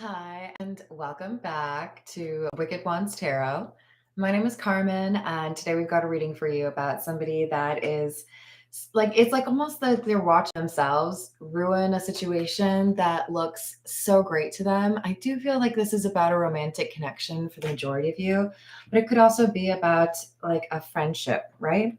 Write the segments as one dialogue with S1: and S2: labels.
S1: Hi, and welcome back to Wicked Ones Tarot. My name is Carmen, and today we've got a reading for you about somebody that is it's like almost like they're watching themselves ruin a situation that looks so great to them. I do feel like this is about a romantic connection for the majority of you, but it could also be about like a friendship, right?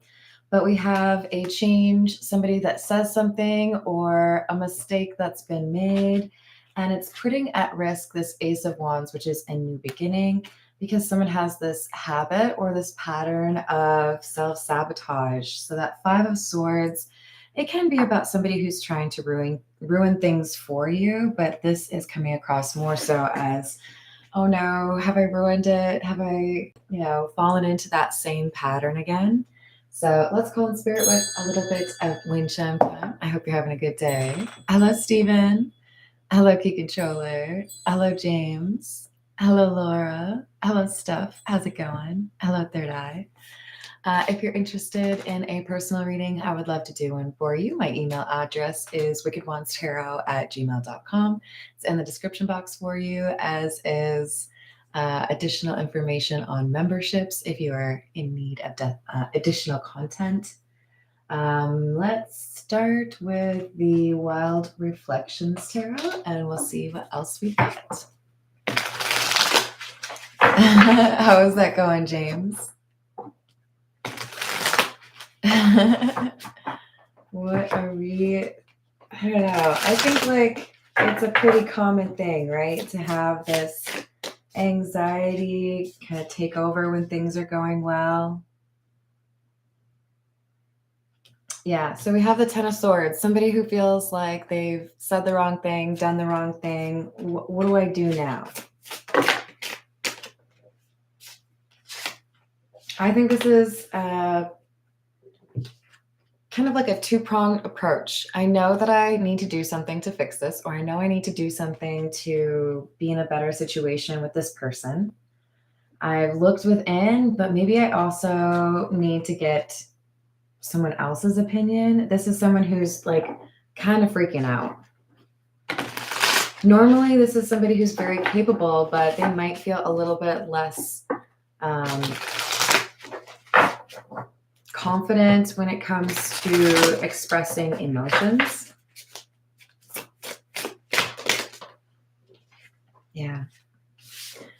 S1: But we have a change, somebody that says something, or a mistake that's been made, and it's putting at risk this Ace of Wands, which is a new beginning, because someone has this habit or this pattern of self-sabotage. So that Five of Swords, it can be about somebody who's trying to ruin things for you, but this is coming across more so as, oh no, have I ruined it? Have I, fallen into that same pattern again? So let's call in spirit with a little bit of wind chime time. I hope you're having a good day. Hello, Stephen. Hello, Key Controller. Hello, James. Hello, Laura. Hello, Steph. How's it going? Hello, Third Eye. If you're interested in a personal reading, I would love to do one for you. My email address is wickedwandstarot@gmail.com. It's in the description box for you, as is additional information on memberships if you are in need of additional content. Let's start with the Wild Reflections Tarot, and we'll see what else we got. How is that going, James? What are we? I don't know. I think like it's a pretty common thing, right? To have this anxiety kind of take over when things are going well. Yeah, so we have the Ten of Swords, somebody who feels like they've said the wrong thing, done the wrong thing. What do I do now? I think this is kind of like a two-pronged approach. I know that I need to do something to fix this, or I know I need to do something to be in a better situation with this person. I've looked within, but maybe I also need to get someone else's opinion. This is someone who's like kind of freaking out. Normally, this is somebody who's very capable, but they might feel a little bit less confident when it comes to expressing emotions. Yeah.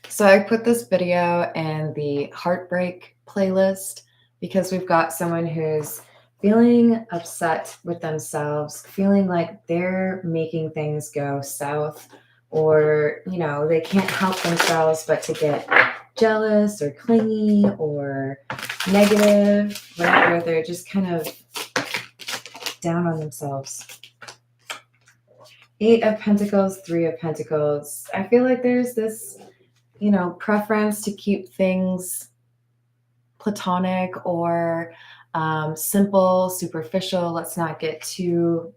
S1: So I put this video in the heartbreak playlist because we've got someone who's feeling upset with themselves, feeling like they're making things go south, or, they can't help themselves but to get jealous or clingy or negative, whatever. They're just kind of down on themselves. Eight of Pentacles, Three of Pentacles. I feel like there's this, preference to keep things platonic or simple, superficial. Let's not get too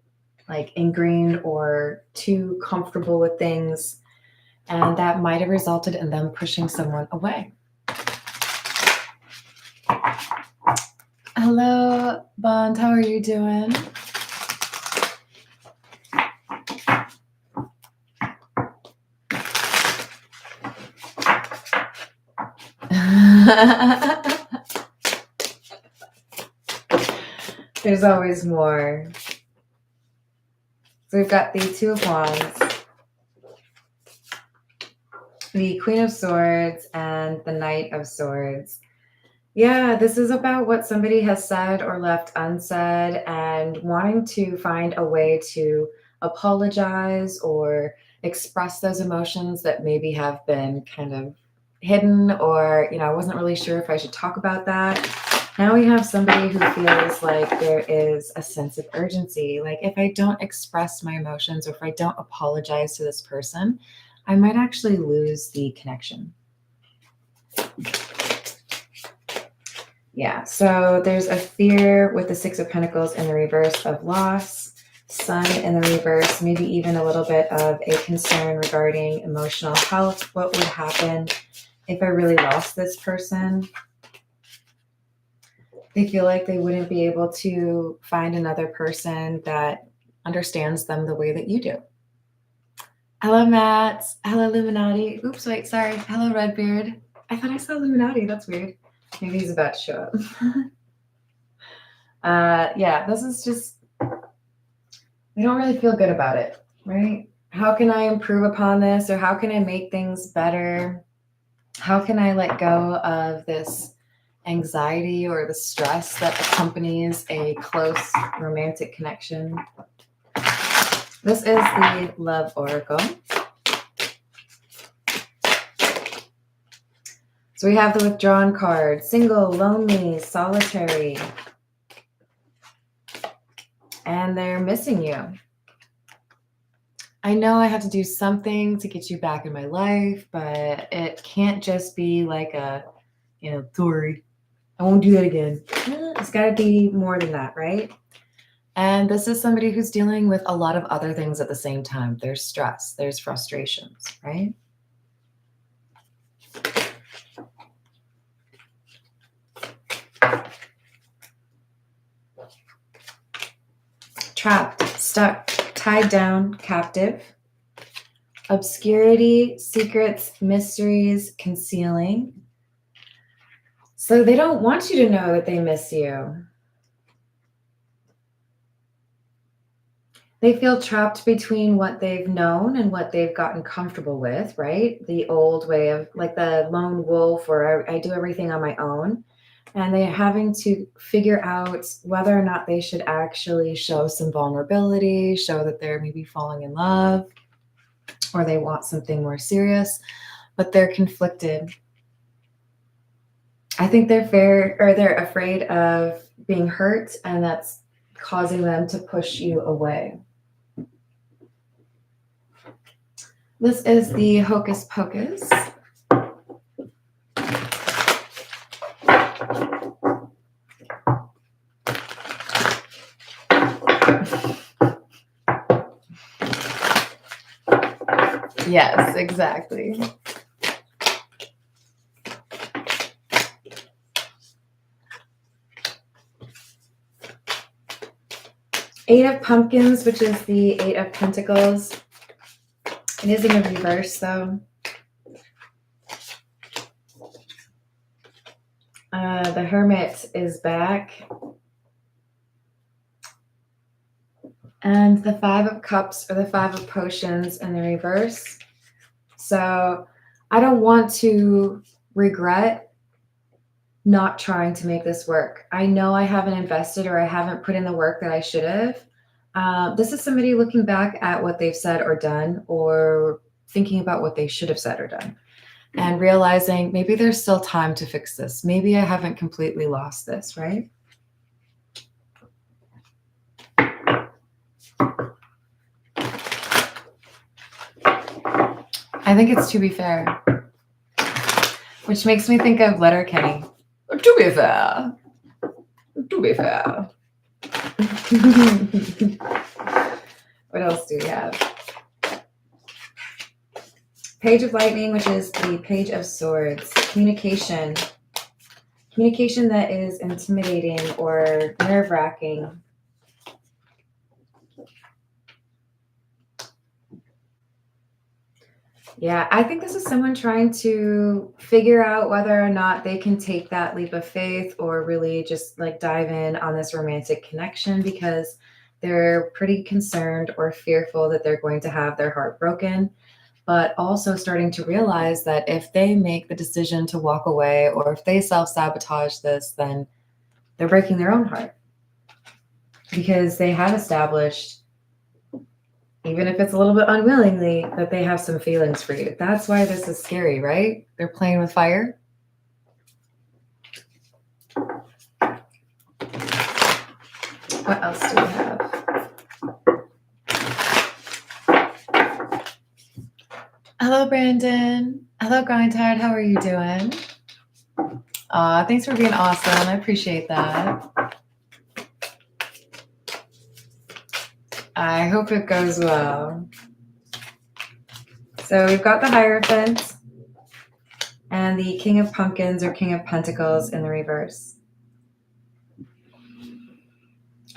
S1: ingrained or too comfortable with things. And that might have resulted in them pushing someone away. Hello, Bond. How are you doing? There's always more. So we've got the Two of Wands, the Queen of Swords, and the Knight of Swords. Yeah, this is about what somebody has said or left unsaid and wanting to find a way to apologize or express those emotions that maybe have been kind of hidden, or, I wasn't really sure if I should talk about that. Now we have somebody who feels like there is a sense of urgency. Like if I don't express my emotions or if I don't apologize to this person, I might actually lose the connection. Yeah, so there's a fear with the Six of Pentacles in the reverse of loss, Sun in the reverse, maybe even a little bit of a concern regarding emotional health. What would happen if I really lost this person? They feel like they wouldn't be able to find another person that understands them the way that you do. Hello, Matt. Hello, Illuminati. Oops, wait, sorry. Hello, Redbeard. I thought I saw Illuminati. That's weird. Maybe he's about to show up. Yeah, this is just, I don't really feel good about it, right? How can I improve upon this, or how can I make things better? How can I let go of this anxiety or the stress that accompanies a close romantic connection? This is the Love Oracle. So we have the withdrawn card: single, lonely, solitary, and they're missing you. I know I have to do something to get you back in my life, but it can't just be like a, sorry, I won't do that again. It's got to be more than that, right? And this is somebody who's dealing with a lot of other things at the same time. There's stress, there's frustrations, right? Trapped, stuck, tied down, captive. Obscurity, secrets, mysteries, concealing. So they don't want you to know that they miss you. They feel trapped between what they've known and what they've gotten comfortable with, right? The old way of like the lone wolf, or I do everything on my own. And they're having to figure out whether or not they should actually show some vulnerability, show that they're maybe falling in love, or they want something more serious, but they're conflicted. I think they're afraid of being hurt, and that's causing them to push you away. This is the Hocus Pocus. Yes, exactly. Eight of Pumpkins, which is the Eight of Pentacles. It is in a reverse, though. The Hermit is back. And the Five of Cups, or the Five of Potions, in the reverse. So I don't want to regret not trying to make this work. I know I haven't invested, or I haven't put in the work that I should have. This is somebody looking back at what they've said or done, or thinking about what they should have said or done, and realizing maybe there's still time to fix this. Maybe I haven't completely lost this, right? I think it's To Be Fair, which makes me think of Letterkenny. To be fair. To be fair. What else do we have? Page of Lightning, which is the Page of Swords. Communication. Communication that is intimidating or nerve-wracking. Yeah, I think this is someone trying to figure out whether or not they can take that leap of faith, or really just like dive in on this romantic connection, because they're pretty concerned or fearful that they're going to have their heart broken, but also starting to realize that if they make the decision to walk away, or if they self-sabotage this, then they're breaking their own heart, because they have established, even if it's a little bit unwillingly, that they have some feelings for you. That's why this is scary, right? They're playing with fire. What else do we have? Hello, Brandon. Hello, Grindhard. How are you doing? Thanks for being awesome. I appreciate that. I hope it goes well. So we've got the Hierophant and the King of Pumpkins, or King of Pentacles, in the reverse.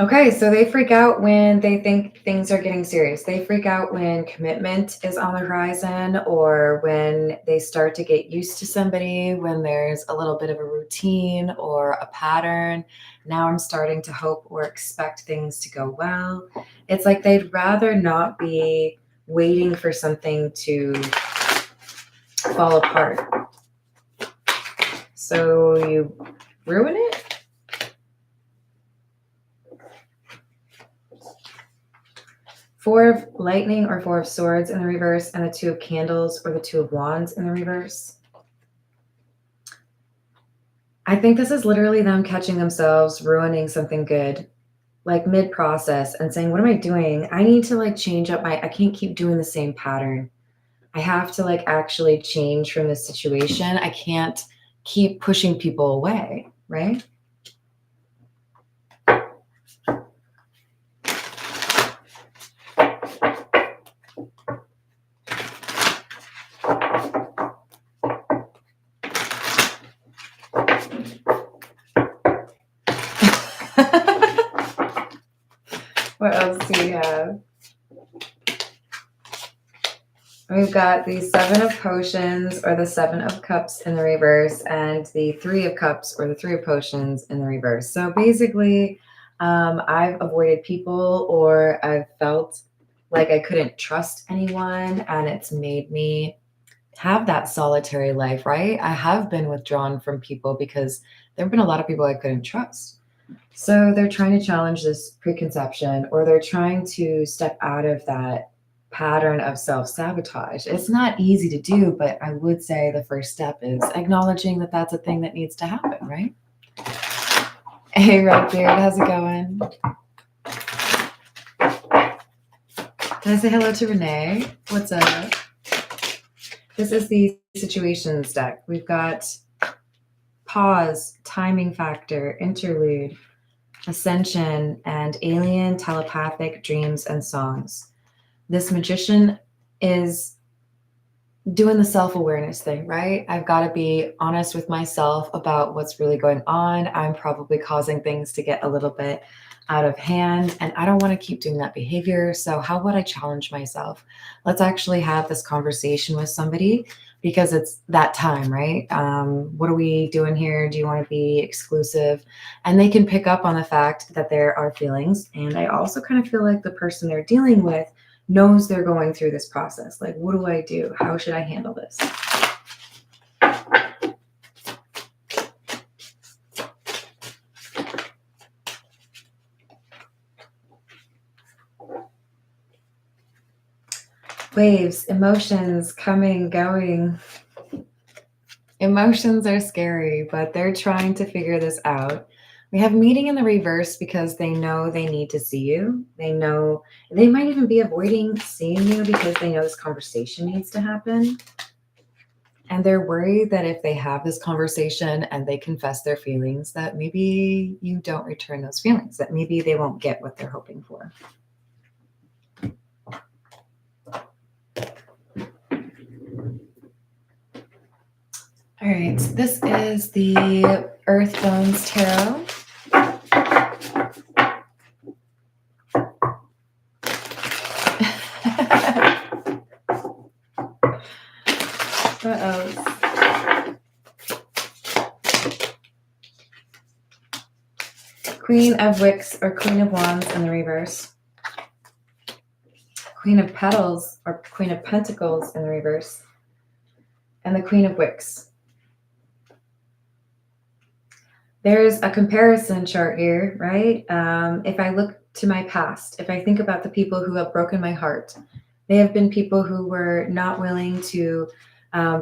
S1: Okay, so they freak out when they think things are getting serious. They freak out when commitment is on the horizon or when they start to get used to somebody, when there's a little bit of a routine or a pattern. Now I'm starting to hope or expect things to go well. It's like they'd rather not be waiting for something to fall apart. So you ruin it? Four of lightning or four of swords in the reverse, and the two of candles or the two of wands in the reverse. I think this is literally them catching themselves ruining something good, like mid-process, and saying, what am I doing? I need to like change up I can't keep doing the same pattern. I have to like actually change from this situation. I can't keep pushing people away, right? What else do we have? We've got the Seven of Potions or the Seven of Cups in the reverse and the Three of Cups or the Three of Potions in the reverse. So basically, I've avoided people or I've felt like I couldn't trust anyone, and it's made me have that solitary life, right? I have been withdrawn from people because there have been a lot of people I couldn't trust. So they're trying to challenge this preconception, or they're trying to step out of that pattern of self-sabotage. It's not easy to do, but I would say the first step is acknowledging that that's a thing that needs to happen, right? Hey, Redbeard, how's it going? Can I say hello to Renee? What's up? This is the situations deck. We've got pause, timing factor, interlude, ascension, and alien, telepathic, dreams, and songs. This magician is doing the self-awareness thing, right? I've got to be honest with myself about what's really going on. I'm probably causing things to get a little bit out of hand, and I don't want to keep doing that behavior. So how would I challenge myself? Let's actually have this conversation with somebody, because it's that time, right? What are we doing here? Do you want to be exclusive? And they can pick up on the fact that there are feelings. And I also kind of feel like the person they're dealing with knows they're going through this process. Like, what do I do? How should I handle this? Waves, emotions coming, going. Emotions are scary, but they're trying to figure this out. We have meeting in the reverse because they know they need to see you. They know they might even be avoiding seeing you because they know this conversation needs to happen. And they're worried that if they have this conversation and they confess their feelings, that maybe you don't return those feelings, that maybe they won't get what they're hoping for. All right, so this is the Earth Bones Tarot. What else? Queen of Wicks or Queen of Wands in the reverse. Queen of Petals or Queen of Pentacles in the reverse. And the Queen of Wicks. There's a comparison chart here, right? If I look to my past, if I think about the people who have broken my heart, they have been people who were not willing to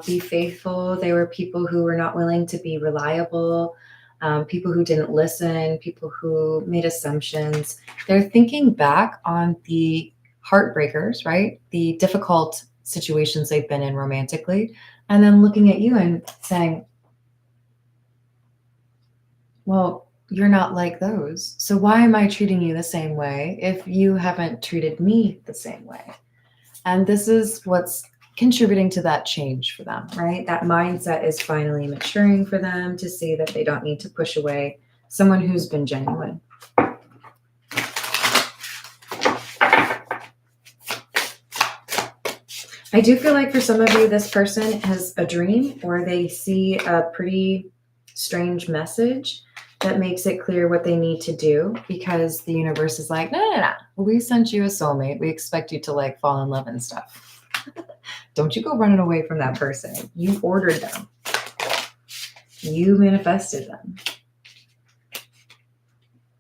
S1: be faithful. They were people who were not willing to be reliable, people who didn't listen, people who made assumptions. They're thinking back on the heartbreakers, right? The difficult situations they've been in romantically, and then looking at you and saying, well, you're not like those. So why am I treating you the same way if you haven't treated me the same way? And this is what's contributing to that change for them, right? That mindset is finally maturing for them to see that they don't need to push away someone who's been genuine. I do feel like for some of you, this person has a dream or they see a pretty strange message that makes it clear what they need to do, because the universe is like, no, no, no. We sent you a soulmate. We expect you to like fall in love and stuff. Don't you go running away from that person. You ordered them. You manifested them.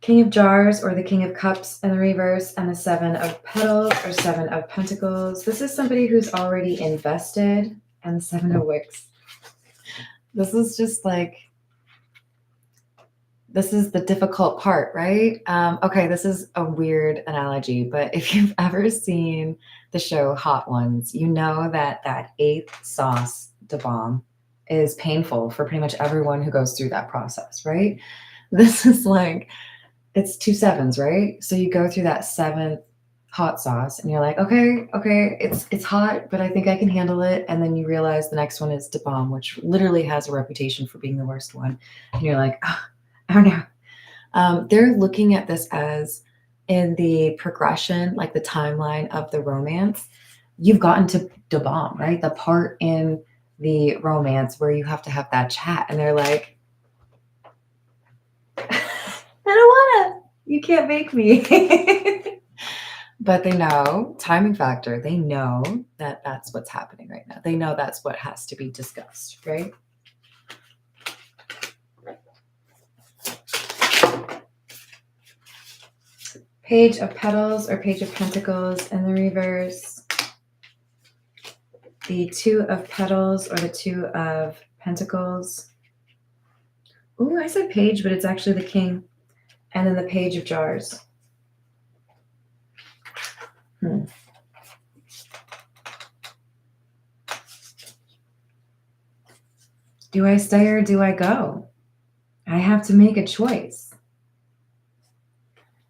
S1: King of Jars or the King of Cups in the reverse, and the Seven of Petals or Seven of Pentacles. This is somebody who's already invested, and the Seven of Wicks. This is just like, this is the difficult part, right? Okay, this is a weird analogy, but if you've ever seen the show Hot Ones, you know that that eighth sauce de bomb is painful for pretty much everyone who goes through that process, right? This is like, it's 2 sevens, right? So you go through that seventh hot sauce and you're like, okay, it's hot, but I think I can handle it. And then you realize the next one is de bomb, which literally has a reputation for being the worst one. And you're like, oh no. They're looking at this as in the progression, like the timeline of the romance. You've gotten to de bomb, right? The part in the romance where you have to have that chat. And they're like, I don't wanna. You can't make me. But they know, timing factor, they know that that's what's happening right now. They know that's what has to be discussed, right? Page of Petals or Page of Pentacles in the reverse. The Two of Petals or the Two of Pentacles. Ooh, I said page, but it's actually the King. And then the Page of Jars. Do I stay or do I go? I have to make a choice.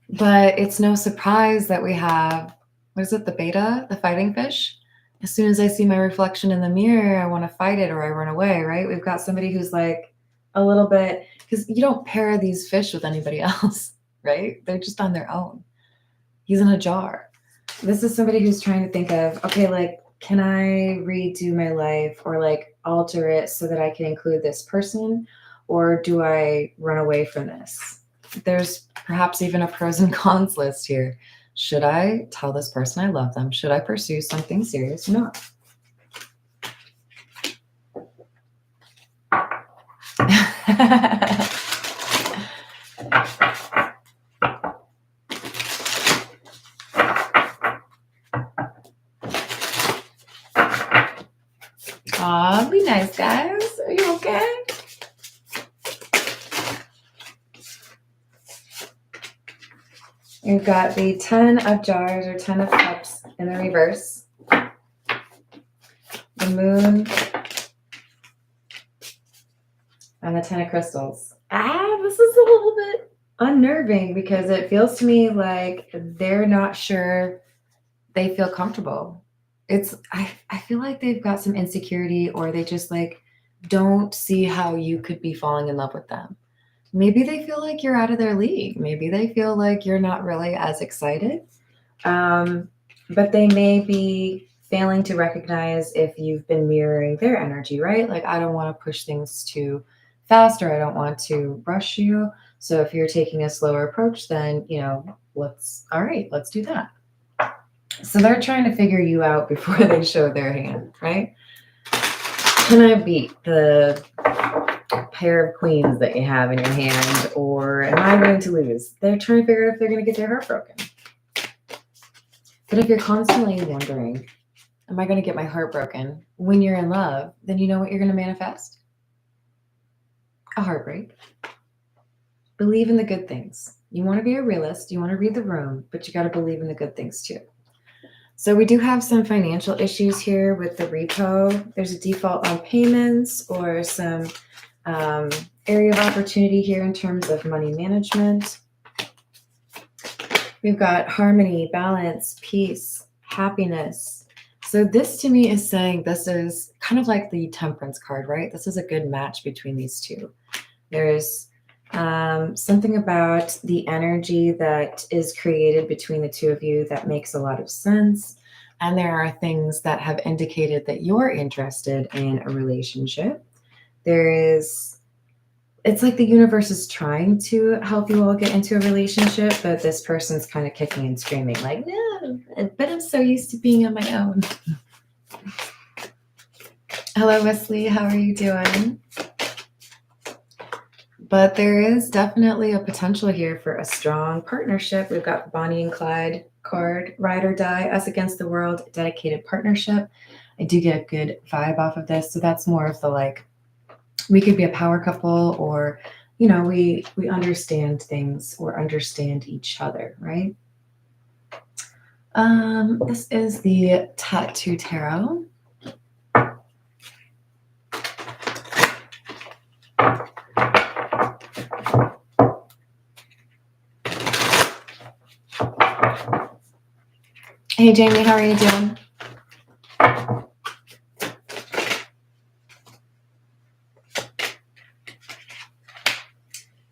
S1: But it's no surprise that we have, what is it, the beta, the fighting fish? As soon as I see my reflection in the mirror, I want to fight it or I run away, right? We've got somebody who's like a little bit, because you don't pair these fish with anybody else, right? They're just on their own. He's in a jar. This is somebody who's trying to think of, okay, like, can I redo my life or like alter it so that I can include this person? Or do I run away from this? There's perhaps even a pros and cons list here. Should I tell this person I love them? Should I pursue something serious or not? Aw, be nice, guys. Are you okay? You've got the 10 of Jars or 10 of Cups in the reverse. The Moon. And the 10 of Crystals. This is a little bit unnerving because it feels to me like they're not sure they feel comfortable. I feel like they've got some insecurity, or they just like don't see how you could be falling in love with them. Maybe they feel like you're out of their league. Maybe they feel like you're not really as excited. But they may be failing to recognize if you've been mirroring their energy, right? Like, I don't want to push things too fast, or I don't want to rush you. So if you're taking a slower approach, then, let's do that. So they're trying to figure you out before they show their hand, right? Can I beat the pair of queens that you have in your hand, or am I going to lose? They're trying to figure out if they're going to get their heart broken. But if you're constantly wondering, am I going to get my heart broken when you're in love, then you know what you're going to manifest? A heartbreak. Believe in the good things. You want to be a realist. You want to read the room, but you got to believe in the good things too. So we do have some financial issues here with the repo. There's a default on payments or some area of opportunity here in terms of money management. We've got harmony, balance, peace, happiness. So this to me is saying this is kind of like the Temperance card, right? This is a good match between these two. There's something about the energy that is created between the two of you that makes a lot of sense. and there are things that have indicated that you're interested in a relationship. It's like the universe is trying to help you all get into a relationship, but this person's kind of kicking and screaming like, no, but I'm so used to being on my own. Hello, Wesley. How are you doing? But there is definitely a potential here for a strong partnership. We've got Bonnie and Clyde card, ride or die, us against the world, dedicated partnership. I do get a good vibe off of this. So that's more of the like, we could be a power couple, or, you know, we understand things or understand each other, right? This is the Tattoo Tarot. Hey, Jamie, how are you doing?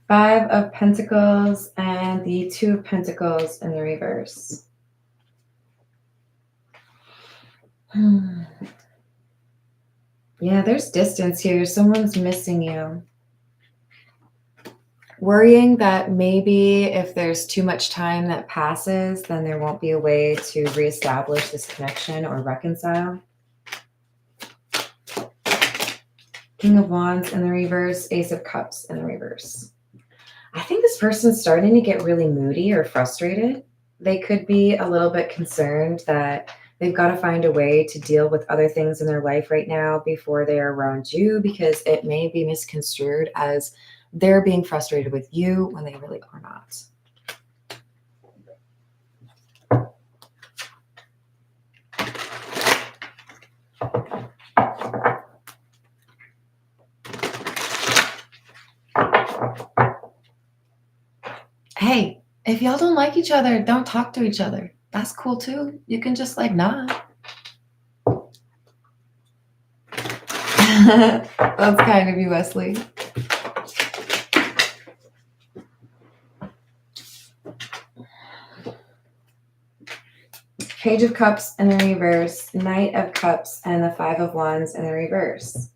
S1: Five of Pentacles and the Two of Pentacles in the reverse. Yeah, there's distance here. Someone's missing you. Worrying that maybe if there's too much time that passes, then there won't be a way to reestablish this connection or reconcile. King of Wands in the reverse, Ace of Cups in the reverse. I think this person's starting to get really moody or frustrated. They could be a little bit concerned that they've got to find a way to deal with other things in their life right now before they are around you, because it may be misconstrued as they're being frustrated with you when they really are not. Hey, if y'all don't like each other, don't talk to each other. That's cool too. You can just like not. That's kind of you, Wesley. Page of Cups in the reverse, Knight of Cups, and the Five of Wands in the reverse.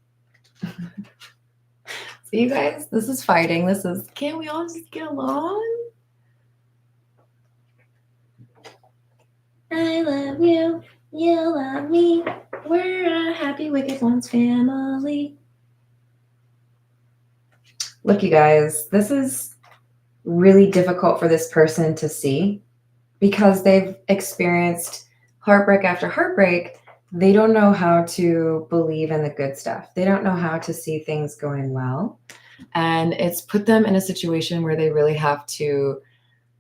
S1: See, you guys, this is fighting. This is, can't we all just get along? I love you, you love me. We're a happy Wicked Ones family. Look, you guys, this is really difficult for this person to see because they've experienced heartbreak after heartbreak. They don't know how to believe in the good stuff. They don't know how to see things going well. And it's put them in a situation where they really have to,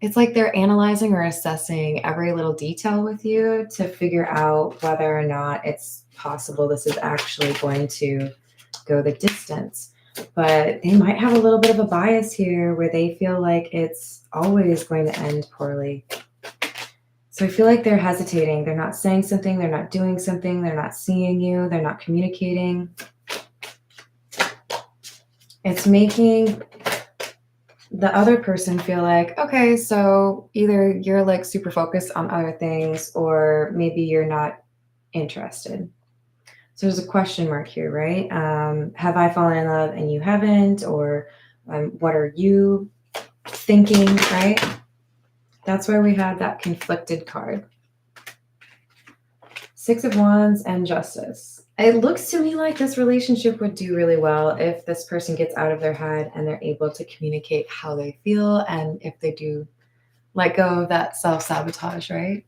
S1: it's like they're analyzing or assessing every little detail with you to figure out whether or not it's possible this is actually going to go the distance. But they might have a little bit of a bias here where they feel like it's always going to end poorly. So I feel like they're hesitating. They're not saying something. They're not doing something. They're not seeing you. They're not communicating. It's making the other person feel like, okay, so either you're like super focused on other things or maybe you're not interested. So there's a question mark here, right? Have I fallen in love and you haven't? Or what are you thinking, right? That's why we have that conflicted card. Six of Wands and Justice. It looks to me like this relationship would do really well if this person gets out of their head and they're able to communicate how they feel, and if they do let go of that self-sabotage, right?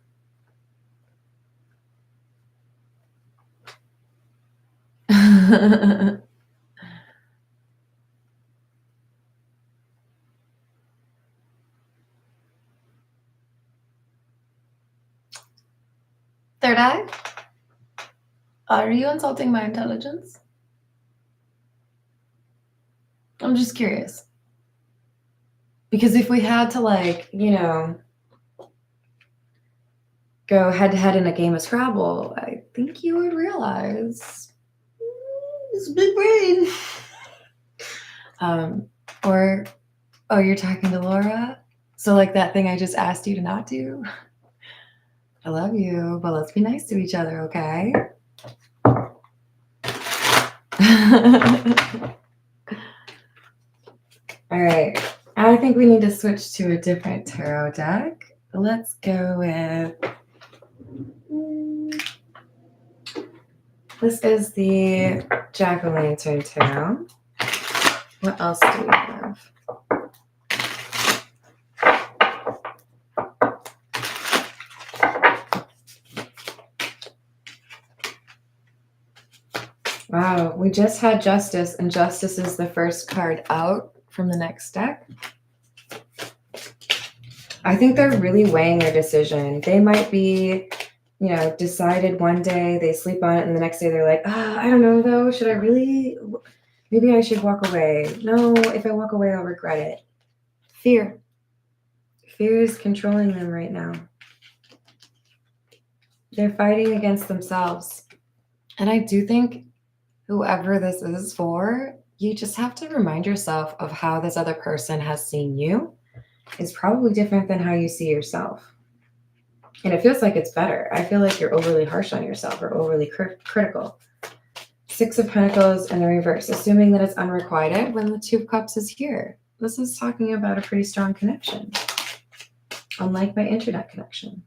S1: Third eye? Are you insulting my intelligence? I'm just curious. Because if we had to, like, you know, go head to head in a game of Scrabble, I think you would realize it's a big brain. Or, oh, you're talking to Laura? So like that thing I just asked you to not do? I love you, but let's be nice to each other, okay? All right. I think we need to switch to a different tarot deck. Let's go with... This is the Jack-o'-lantern tarot. What else do we have? Wow, we just had Justice, and Justice is the first card out from the next deck. I think they're really weighing their decision. They might be, decided one day, they sleep on it, and the next day they're like, I don't know though, should I really, maybe I should walk away. No, if I walk away, I'll regret it. Fear. Fear is controlling them right now. They're fighting against themselves. And I do think whoever this is for, you just have to remind yourself of how this other person has seen you is probably different than how you see yourself. And it feels like it's better. I feel like you're overly harsh on yourself or overly critical. Six of Pentacles in the reverse, assuming that it's unrequited when the Two of Cups is here. This is talking about a pretty strong connection, unlike my internet connection.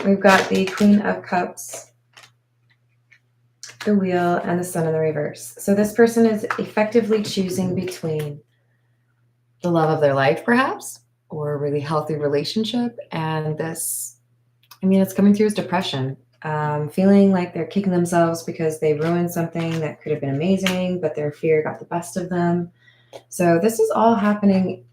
S1: We've got the Queen of Cups, the Wheel, and the Sun in the reverse. So this person is effectively choosing between the love of their life, perhaps, or a really healthy relationship. And this, it's coming through as depression, feeling like they're kicking themselves because they ruined something that could have been amazing, but their fear got the best of them. So this is all happening,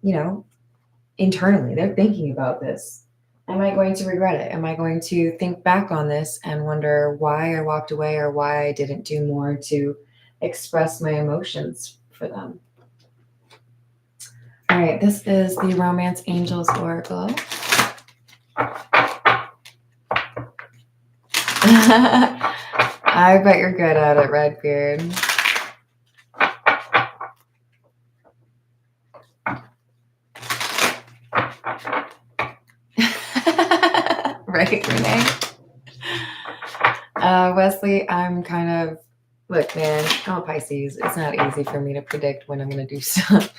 S1: internally. They're thinking about this. Am I going to regret it? Am I going to think back on this and wonder why I walked away or why I didn't do more to express my emotions for them? All right, this is the Romance Angels Oracle. I bet you're good at it, Redbeard. Right, Renee? Wesley, I'm kind of... Look, man, I'm a Pisces. It's not easy for me to predict when I'm going to do stuff.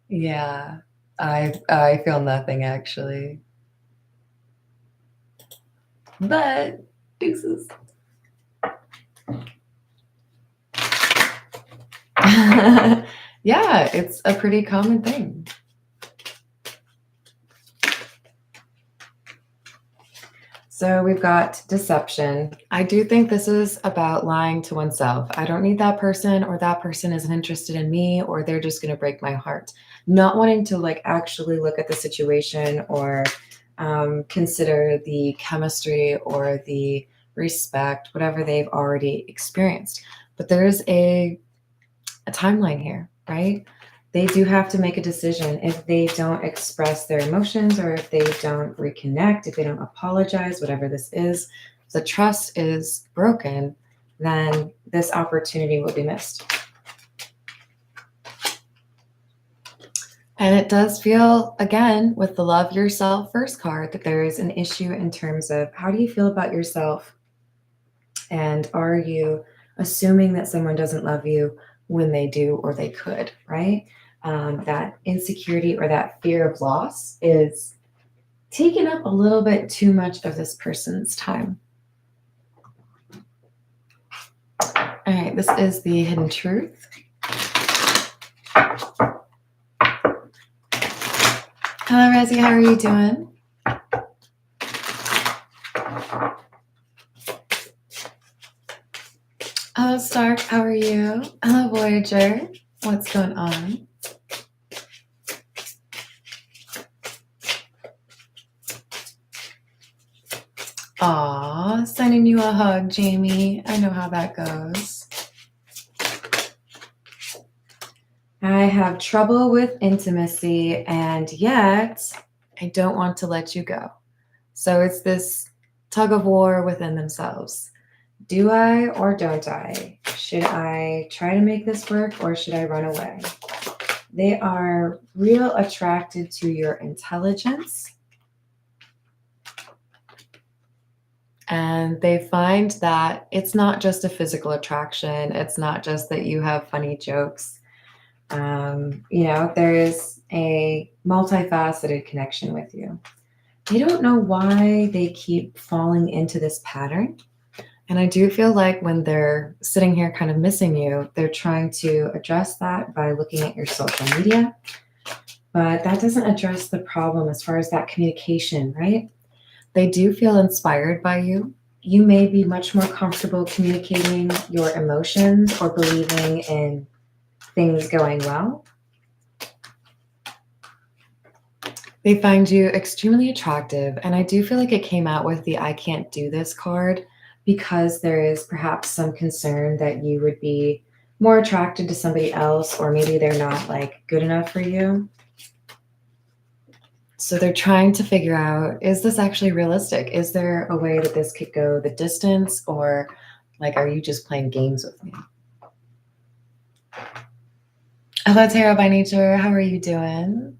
S1: Yeah, I feel nothing, actually. But, deuces. Yeah, it's a pretty common thing. So we've got deception. I do think this is about lying to oneself. I don't need that person, or that person isn't interested in me, or they're just going to break my heart. Not wanting to actually look at the situation or consider the chemistry or the respect, whatever they've already experienced. But there's a timeline here, right? They do have to make a decision. If they don't express their emotions, or if they don't reconnect, if they don't apologize, whatever this is, the trust is broken, then this opportunity will be missed. And it does feel, again, with the Love Yourself First card, that there is an issue in terms of how do you feel about yourself? And are you assuming that someone doesn't love you when they do or they could, right? That insecurity or that fear of loss is taking up a little bit too much of this person's time. All right, this is the Hidden Truth. Hello, Rezzy, how are you doing? Hello, Stark, how are you? Hello, Voyager, what's going on? Aw, sending you a hug, Jamie. I know how that goes. I have trouble with intimacy, and yet I don't want to let you go. So it's this tug of war within themselves. Do I or don't I? Should I try to make this work, or should I run away? They are real attracted to your intelligence. And they find that it's not just a physical attraction. It's not just that you have funny jokes. There is a multifaceted connection with you. They don't know why they keep falling into this pattern. And I do feel like when they're sitting here kind of missing you, they're trying to address that by looking at your social media. But that doesn't address the problem as far as that communication, right? They do feel inspired by you. You may be much more comfortable communicating your emotions or believing in things going well. They find you extremely attractive, and I do feel like it came out with the I can't do this card because there is perhaps some concern that you would be more attracted to somebody else, or maybe they're not like good enough for you. So they're trying to figure out, is this actually realistic? Is there a way that this could go the distance, or like, are you just playing games with me? Hello, Tarot by Nature. How are you doing?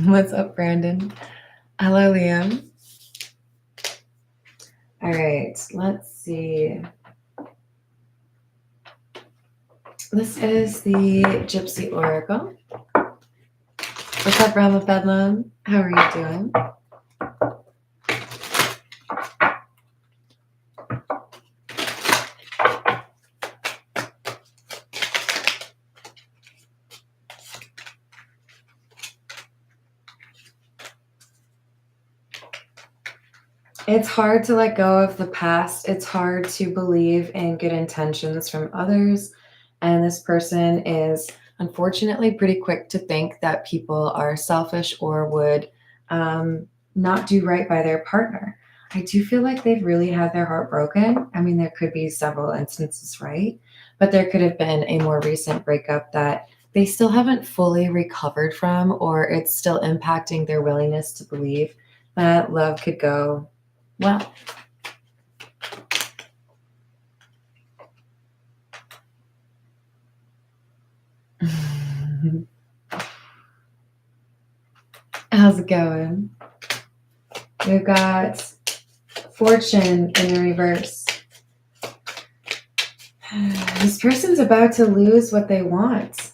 S1: What's up, Brandon? Hello, Liam. All right, let's see. This is the Gypsy Oracle. What's up, Realm of Bedlam? How are you doing? It's hard to let go of the past. It's hard to believe in good intentions from others. And this person is unfortunately pretty quick to think that people are selfish or would not do right by their partner. I do feel like they've really had their heart broken. I mean, there could be several instances, right? But there could have been a more recent breakup that they still haven't fully recovered from, or it's still impacting their willingness to believe that love could go well. How's it going? We've got Fortune in the reverse. This person's about to lose what they want.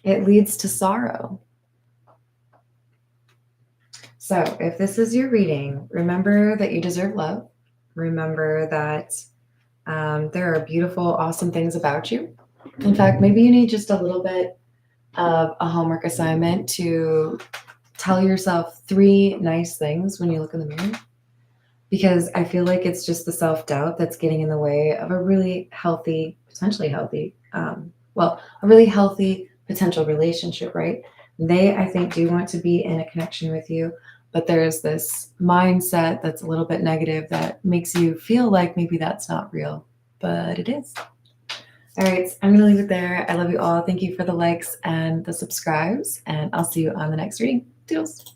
S1: It leads to sorrow. So if this is your reading, remember that you deserve love. Remember that there are beautiful, awesome things about you. In fact, maybe you need just a little bit of a homework assignment to tell yourself 3 nice things when you look in the mirror. Because I feel like it's just the self-doubt that's getting in the way of a really healthy, potentially healthy, a really healthy potential relationship, right? They, I think, do want to be in a connection with you, but there's this mindset that's a little bit negative that makes you feel like maybe that's not real, but it is. All right, I'm going to leave it there. I love you all. Thank you for the likes and the subscribes, and I'll see you on the next reading. Toodles.